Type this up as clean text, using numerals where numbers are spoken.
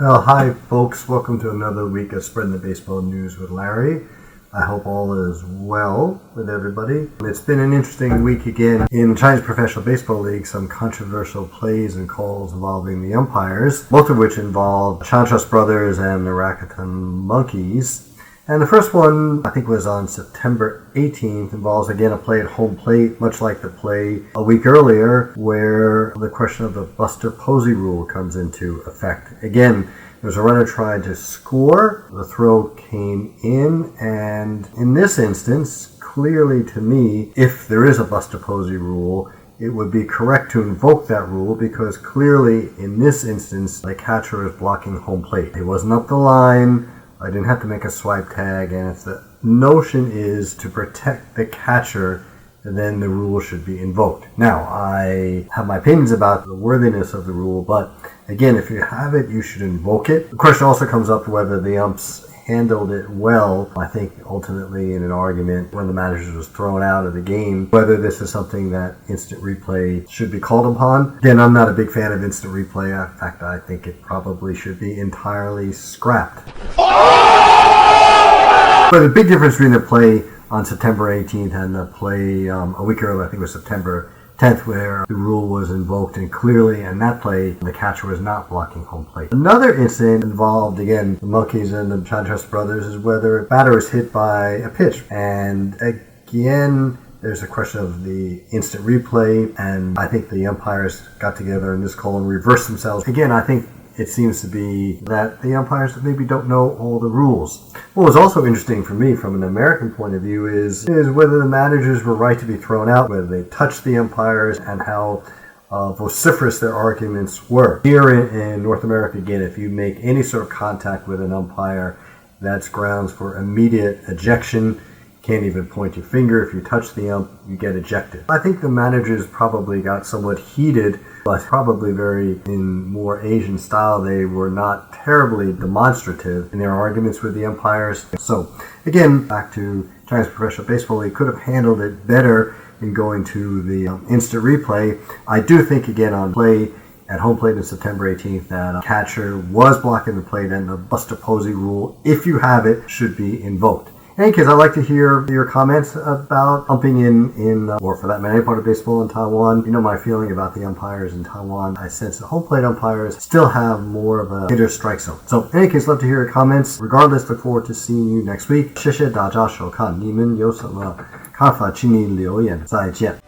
Well, hi folks, welcome to another week of Spreading the Baseball News with Larry. I hope all is well with everybody. It's been an interesting week again in the Chinese Professional Baseball League. Some controversial plays and calls involving the umpires, both of which involved Chantress Brothers and the Rakuten Monkeys. And the first one, I think, was on September 18th, involves again a play at home plate, much like the play a week earlier, where the question of the Buster Posey rule comes into effect. Again, there's a runner trying to score, the throw came in, and in this instance, clearly to me, if there is a Buster Posey rule, it would be correct to invoke that rule because clearly in this instance, the catcher is blocking home plate. It wasn't up the line. I didn't have to make a swipe tag, and if the notion is to protect the catcher, then the rule should be invoked. Now, I have my opinions about the worthiness of the rule, but again, if you have it, you should invoke it. The question also comes up whether the umps handled it well. I think ultimately in an argument when the manager was thrown out of the game, whether this is something that instant replay should be called upon. Again, I'm not a big fan of instant replay. In fact, I think it probably should be entirely scrapped. But the big difference between the play on September 18th and the play a week earlier, I think it was September 10th, where the rule was invoked, and clearly in that play, the catcher was not blocking home plate. Another incident involved, again, the Monkeys and the Chantress Brothers, is whether a batter is hit by a pitch. And again, there's a question of the instant replay, and I think the umpires got together in this call and reversed themselves. Again, I think it seems to be that the umpires maybe don't know all the rules. What was also interesting for me from an American point of view is whether the managers were right to be thrown out, whether they touched the umpires, and how vociferous their arguments were. Here in North America, again, if you make any sort of contact with an umpire, that's grounds for immediate ejection. Can't even point your finger. If you touch the ump, you get ejected. I think the managers probably got somewhat heated, but probably in more Asian style. They were not terribly demonstrative in their arguments with the umpires. So, again, back to Chinese Professional Baseball League, could have handled it better in going to the instant replay. I do think, again, on play at home plate on September 18th, that a catcher was blocking the plate, and the Buster Posey rule, if you have it, should be invoked. In any case, I'd like to hear your comments about umping in or for that matter, any part of baseball in Taiwan. You know my feeling about the umpires in Taiwan. I sense the home plate umpires still have more of a hitter's strike zone. So, in any case, love to hear your comments. Regardless, look forward to seeing you next week. 谢谢大家收看，你们有什么看法，请你留言。再见。